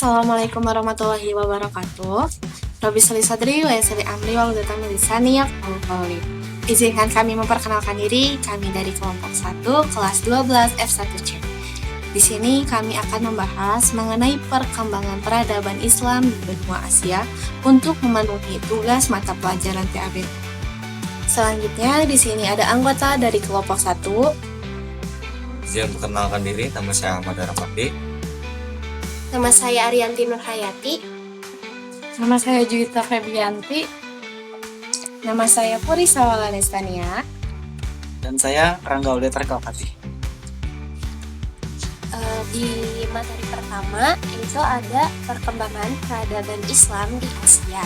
Assalamualaikum warahmatullahi wabarakatuh. Rabbi sholli sadri wa yassir li amri wahlul lisani yafqahu qawli. Izinkan kami memperkenalkan diri, kami dari kelompok 1 kelas 12 F1C. Di sini kami akan membahas mengenai perkembangan peradaban Islam di benua Asia untuk memenuhi tugas mata pelajaran PAB. Selanjutnya di sini ada anggota dari kelompok 1. Izin memperkenalkan diri, nama saya Ahmad Arafati. Nama saya Arianti Nurhayati. Nama saya Juwita Febianti. Nama saya Puri Sawala Nestania. Dan saya Rangga Uletar Kalpati. Di materi pertama itu ada perkembangan peradaban Islam di Asia.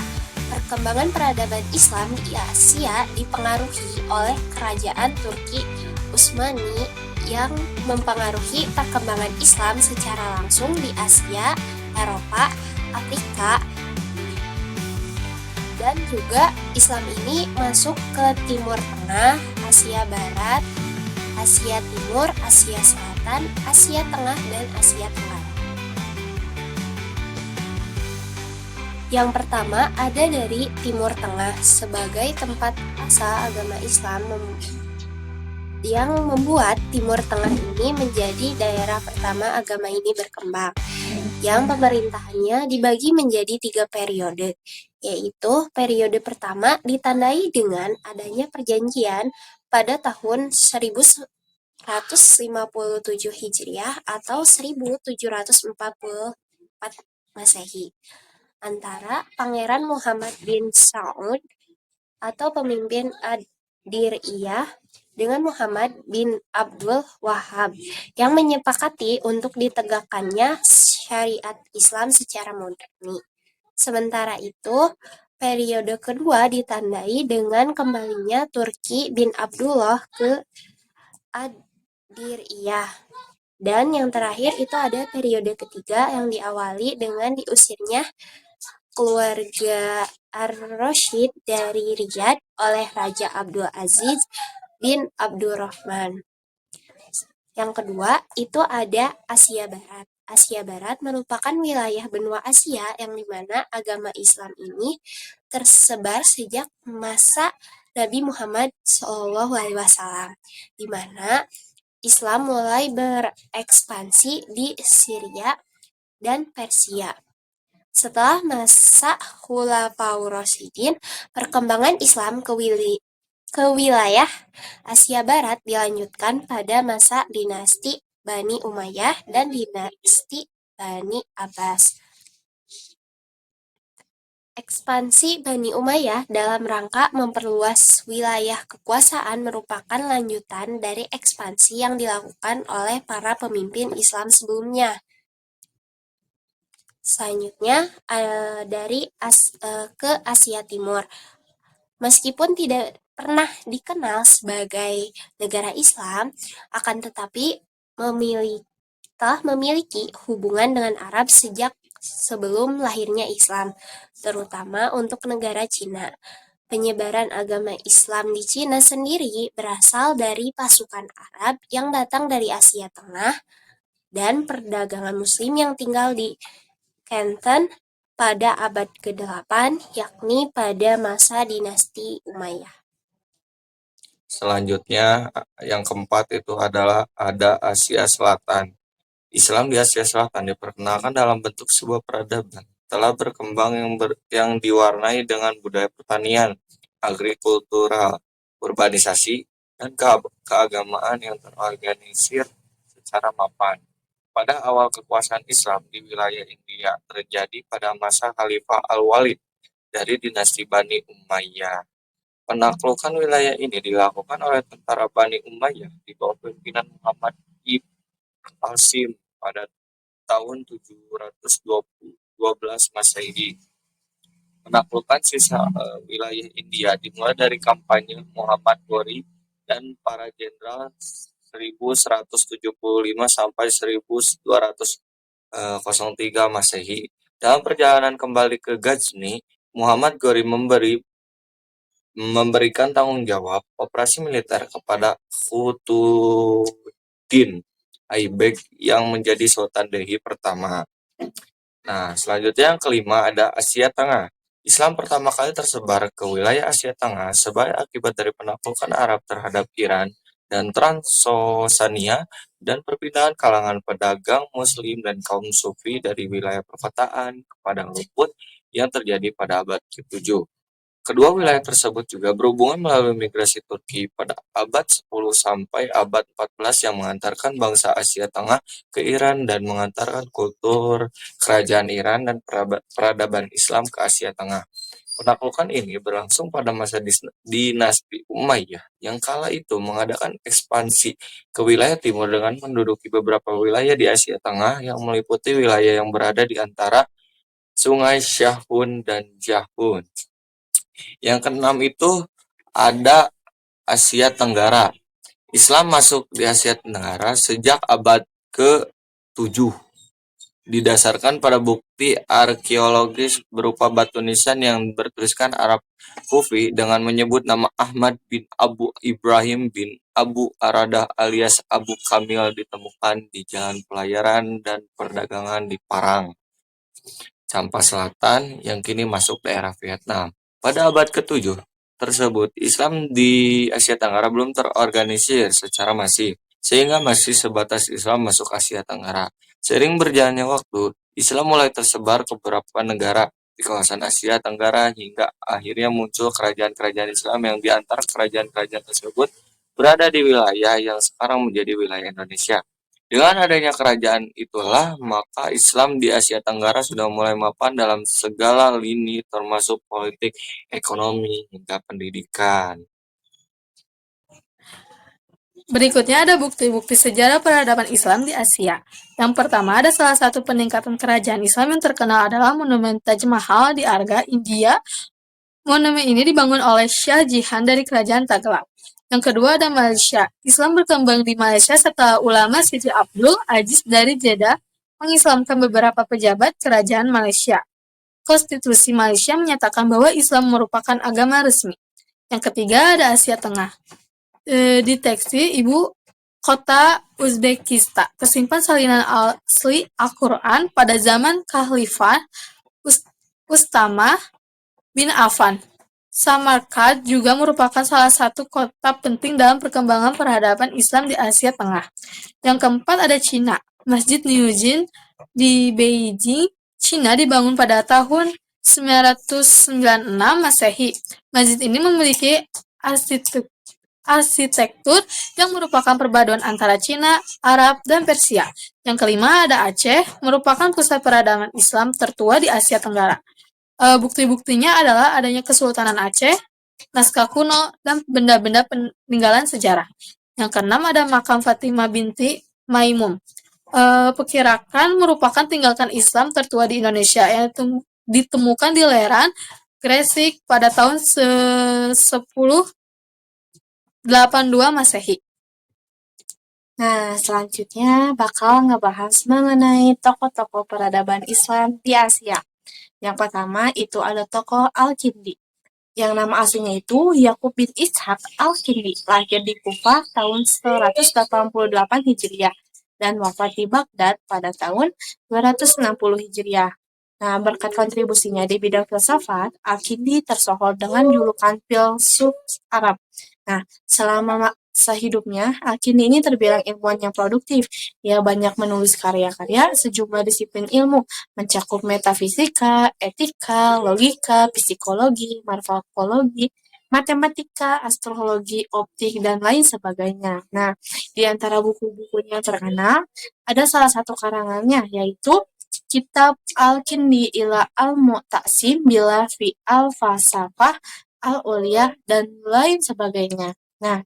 Perkembangan peradaban Islam di Asia dipengaruhi oleh kerajaan Turki Utsmani yang mempengaruhi perkembangan Islam secara langsung di Asia, Eropa, Afrika, dan juga Islam ini masuk ke Timur Tengah, Asia Barat, Asia Timur, Asia Selatan, Asia Tengah, dan Asia Tenggara. Yang pertama ada dari Timur Tengah sebagai tempat asal agama Islam yang membuat Timur Tengah ini menjadi daerah pertama agama ini berkembang, yang pemerintahannya dibagi menjadi 3 periode, yaitu periode pertama ditandai dengan adanya perjanjian pada tahun 1157 Hijriah atau 1744 Masehi antara Pangeran Muhammad bin Saud atau pemimpin Adiriyah dengan Muhammad bin Abdul Wahhab yang menyepakati untuk ditegakkannya syariat Islam secara moderni. Sementara itu, periode kedua ditandai dengan kembalinya Turki bin Abdullah ke Adiriyah. Dan yang terakhir itu ada periode ketiga yang diawali dengan diusirnya keluarga Ar-Rasyid dari Riyadh oleh Raja Abdul Aziz bin Abdurrahman. Yang kedua itu ada Asia Barat. Asia Barat merupakan wilayah benua Asia yang dimana agama Islam ini tersebar sejak masa Nabi Muhammad SAW, di mana Islam mulai berekspansi di Syria dan Persia. Setelah masa Khulafaur Rasyidin, perkembangan Islam ke wilayah Asia Barat dilanjutkan pada masa dinasti Bani Umayyah dan dinasti Bani Abbas. Ekspansi Bani Umayyah dalam rangka memperluas wilayah kekuasaan merupakan lanjutan dari ekspansi yang dilakukan oleh para pemimpin Islam sebelumnya. Selanjutnya ke Asia Timur. Meskipun tidak pernah dikenal sebagai negara Islam, akan tetapi telah memiliki hubungan dengan Arab sejak sebelum lahirnya Islam, terutama untuk negara Cina. Penyebaran agama Islam di Cina sendiri berasal dari pasukan Arab yang datang dari Asia Tengah dan perdagangan Muslim yang tinggal di Canton pada abad ke-8, yakni pada masa dinasti Umayyah. Selanjutnya, yang keempat itu adalah ada Asia Selatan. Islam di Asia Selatan diperkenalkan dalam bentuk sebuah peradaban telah berkembang yang diwarnai dengan budaya pertanian, agrikultural, urbanisasi, dan keagamaan yang terorganisir secara mapan. Pada awal kekuasaan Islam di wilayah India terjadi pada masa Khalifah Al-Walid dari dinasti Bani Umayyah. Penaklukan wilayah ini dilakukan oleh tentara Bani Umayyah di bawah pimpinan Muhammad ibn Qasim pada tahun 712 Masehi. Penaklukan sisa wilayah India dimulai dari kampanye Muhammad Ghori dan para jenderal 1175 sampai 1203 Masehi. Dalam perjalanan kembali ke Ghazni, Muhammad Ghori memberikan tanggung jawab operasi militer kepada Khutuddin Aibek yang menjadi Sultan Delhi pertama. Nah, selanjutnya yang kelima ada Asia Tengah. Islam pertama kali tersebar ke wilayah Asia Tengah sebagai akibat dari penaklukan Arab terhadap Iran dan Transosania dan perpindahan kalangan pedagang Muslim dan kaum Sufi dari wilayah perkotaan ke padang rumput yang terjadi pada abad ke-7. Kedua wilayah tersebut juga berhubungan melalui migrasi Turki pada abad 10 sampai abad 14 yang mengantarkan bangsa Asia Tengah ke Iran dan mengantarkan kultur kerajaan Iran dan peradaban Islam ke Asia Tengah. Penaklukan ini berlangsung pada masa dinasti Umayyah yang kala itu mengadakan ekspansi ke wilayah timur dengan menduduki beberapa wilayah di Asia Tengah yang meliputi wilayah yang berada di antara Sungai Syahun dan Jahun. Yang keenam itu ada Asia Tenggara. Islam masuk di Asia Tenggara sejak abad ke-7, didasarkan pada bukti arkeologis berupa batu nisan yang bertuliskan Arab Kufi dengan menyebut nama Ahmad bin Abu Ibrahim bin Abu Aradah alias Abu Kamil ditemukan di Jalan Pelayaran dan Perdagangan di Parang, Champa Selatan yang kini masuk daerah Vietnam. Pada abad ke-7 tersebut, Islam di Asia Tenggara belum terorganisir secara masif, sehingga masih sebatas Islam masuk Asia Tenggara. Seiring berjalannya waktu, Islam mulai tersebar ke beberapa negara di kawasan Asia Tenggara hingga akhirnya muncul kerajaan-kerajaan Islam yang di antara kerajaan-kerajaan tersebut berada di wilayah yang sekarang menjadi wilayah Indonesia. Dengan adanya kerajaan itulah, maka Islam di Asia Tenggara sudah mulai mapan dalam segala lini termasuk politik, ekonomi, hingga pendidikan. Berikutnya ada bukti-bukti sejarah peradaban Islam di Asia. Yang pertama ada salah satu peningkatan kerajaan Islam yang terkenal adalah Monumen Taj Mahal di Agra, India. Monumen ini dibangun oleh Shah Jahan dari Kerajaan Taghlaq. Yang kedua ada Malaysia. Islam berkembang di Malaysia setelah ulama Siti Abdul Aziz dari Jeddah mengislamkan beberapa pejabat kerajaan Malaysia. Konstitusi Malaysia menyatakan bahwa Islam merupakan agama resmi. Yang ketiga ada Asia Tengah. Deteksi ibu kota Uzbekistan. Tersimpan salinan asli Al-Quran pada zaman Khalifah Ustamah bin Affan. Samarkand juga merupakan salah satu kota penting dalam perkembangan peradaban Islam di Asia Tengah. Yang keempat ada Cina. Masjid Niujin di Beijing, Cina dibangun pada tahun 996 Masehi. Masjid ini memiliki arsitektur yang merupakan perpaduan antara Cina, Arab, dan Persia. Yang kelima ada Aceh, merupakan pusat peradaban Islam tertua di Asia Tenggara. Bukti-buktinya adalah adanya Kesultanan Aceh, naskah kuno, dan benda-benda peninggalan sejarah. Yang keenam ada makam Fatimah binti Maimun. Perkirakan merupakan tinggalkan Islam tertua di Indonesia yang ditemukan di Leran, Gresik pada tahun 1082 Masehi. Nah, selanjutnya bakal ngebahas mengenai tokoh-tokoh peradaban Islam di Asia. Yang pertama itu ada tokoh Al-Kindi. Yang nama aslinya itu Yakub bin Ishaq Al-Kindi, lahir di Kufah tahun 188 Hijriah dan wafat di Baghdad pada tahun 260 Hijriah. Nah, berkat kontribusinya di bidang filsafat, Al-Kindi tersohor dengan julukan filsuf Arab. Nah, selama sehidupnya, Al-Kindi ini terbilang ilmuwan yang produktif. Ia banyak menulis karya-karya sejumlah disiplin ilmu, mencakup metafisika, etika, logika, psikologi, morfologi, matematika, astrologi, optik, dan lain sebagainya. Nah, di antara buku-bukunya yang terkenal, ada salah satu karangannya, yaitu Kitab Al-Kindi ila Al-Mu'tasim bila fi Al-Falsafah Al-Uliyah dan lain sebagainya. Nah,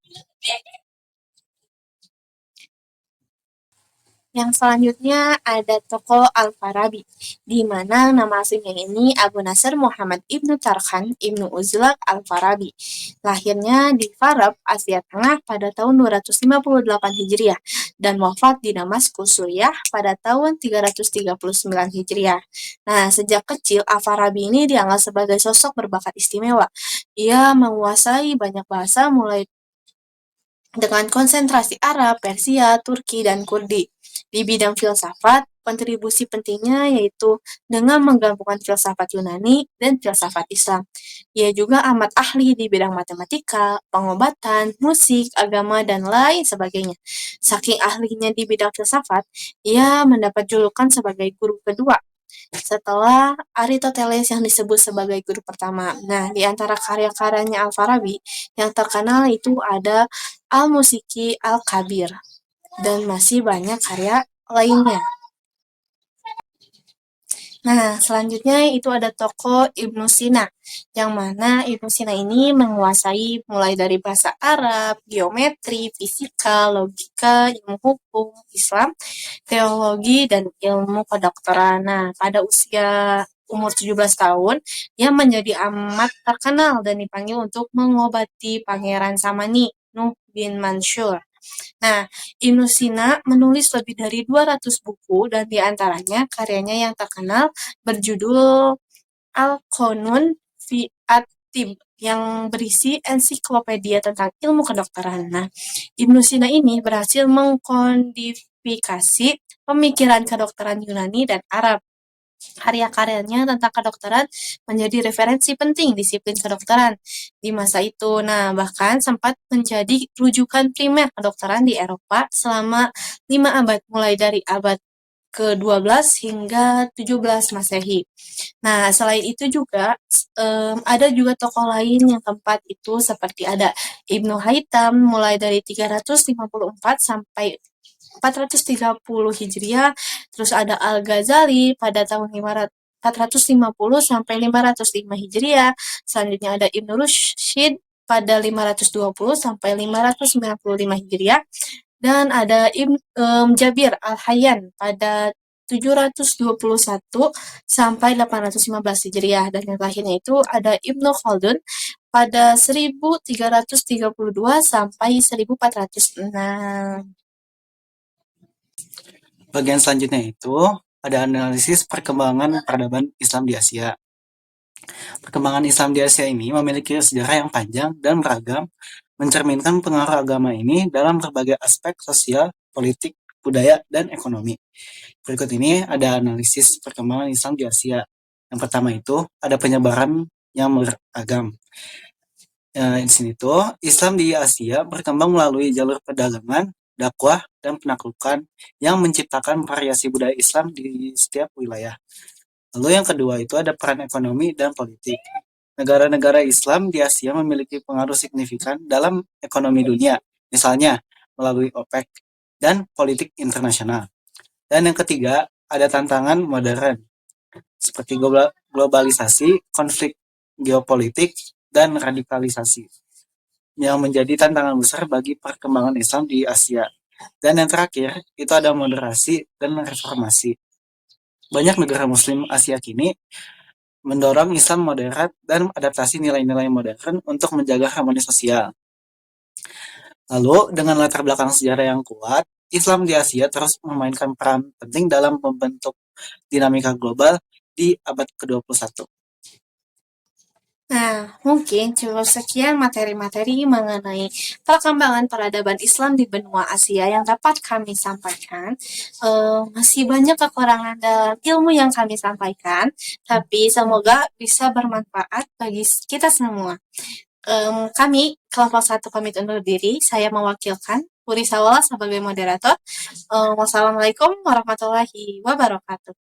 yang selanjutnya ada tokoh Al-Farabi, di mana nama aslinya ini Abu Nasr Muhammad Ibnu Tarkhan Ibnu Uzlaq Al-Farabi. Lahirnya di Farab, Asia Tengah pada tahun 258 Hijriah dan wafat di Damaskus, Suriah pada tahun 339 Hijriah. Nah, sejak kecil Al-Farabi ini dianggap sebagai sosok berbakat istimewa. Ia menguasai banyak bahasa mulai dengan konsentrasi Arab, Persia, Turki, dan Kurdi. Di bidang filsafat, kontribusi pentingnya yaitu dengan menggabungkan filsafat Yunani dan filsafat Islam. Ia juga amat ahli di bidang matematika, pengobatan, musik, agama, dan lain sebagainya. Saking ahlinya di bidang filsafat, ia mendapat julukan sebagai guru kedua setelah Aristoteles yang disebut sebagai guru pertama. Nah, di antara karya-karyanya Al-Farabi yang terkenal itu ada Al-Musiki Al-Kabir dan masih banyak karya lainnya. Nah, selanjutnya itu ada tokoh Ibnu Sina, yang mana Ibnu Sina ini menguasai mulai dari bahasa Arab, geometri, fisika, logika, ilmu hukum, Islam, teologi, dan ilmu kedokteran. Nah, pada usia umur 17 tahun, ia menjadi amat terkenal dan dipanggil untuk mengobati Pangeran Samani, Nuh bin Mansur. Nah, Ibnu Sina menulis lebih dari 200 buku dan diantaranya karyanya yang terkenal berjudul Al-Qanun fi At-Tib yang berisi ensiklopedia tentang ilmu kedokteran. Nah, Ibnu Sina ini berhasil mengkodifikasi pemikiran kedokteran Yunani dan Arab. Karya-karyanya tentang kedokteran menjadi referensi penting disiplin kedokteran di masa itu. Nah, bahkan sempat menjadi rujukan primer kedokteran di Eropa selama 5 abad, mulai dari abad ke-12 hingga 17 Masehi. Nah, selain itu juga ada juga tokoh lain yang keempat itu seperti ada Ibnu Haytham mulai dari 354 sampai 430 Hijriah, terus ada Al-Ghazali pada tahun 450 sampai 505 Hijriah, selanjutnya ada Ibnu Rushd pada 520 sampai 595 Hijriah, dan ada Jabir Al-Hayyan pada 721 sampai 815 Hijriah, dan yang terakhirnya itu ada Ibnu Khaldun pada 1332 sampai 1406. Bagian selanjutnya itu ada analisis perkembangan peradaban Islam di Asia. Perkembangan Islam di Asia ini memiliki sejarah yang panjang dan beragam, mencerminkan pengaruh agama ini dalam berbagai aspek sosial, politik, budaya, dan ekonomi. Berikut ini ada analisis perkembangan Islam di Asia. Yang pertama itu ada penyebaran yang beragam. Di sini tuh Islam di Asia berkembang melalui jalur perdagangan, dakwah, dan penaklukan yang menciptakan variasi budaya Islam di setiap wilayah. Lalu yang kedua itu ada peran ekonomi dan politik. Negara-negara Islam di Asia memiliki pengaruh signifikan dalam ekonomi dunia, misalnya melalui OPEC dan politik internasional. Dan yang ketiga ada tantangan modern, seperti globalisasi, konflik geopolitik, dan radikalisasi, yang menjadi tantangan besar bagi perkembangan Islam di Asia. Dan yang terakhir, itu ada moderasi dan reformasi. Banyak negara muslim Asia kini mendorong Islam moderat dan adaptasi nilai-nilai modern untuk menjaga harmoni sosial. Lalu, dengan latar belakang sejarah yang kuat, Islam di Asia terus memainkan peran penting dalam membentuk dinamika global di abad ke-21. Nah, mungkin cukup sekian materi-materi mengenai perkembangan peradaban Islam di benua Asia yang dapat kami sampaikan. Masih banyak kekurangan dalam ilmu yang kami sampaikan, tapi semoga bisa bermanfaat bagi kita semua. Kami, kelompok 1 pamit undur diri, saya mewakilkan Puri Sawala sebagai moderator. Wassalamualaikum warahmatullahi wabarakatuh.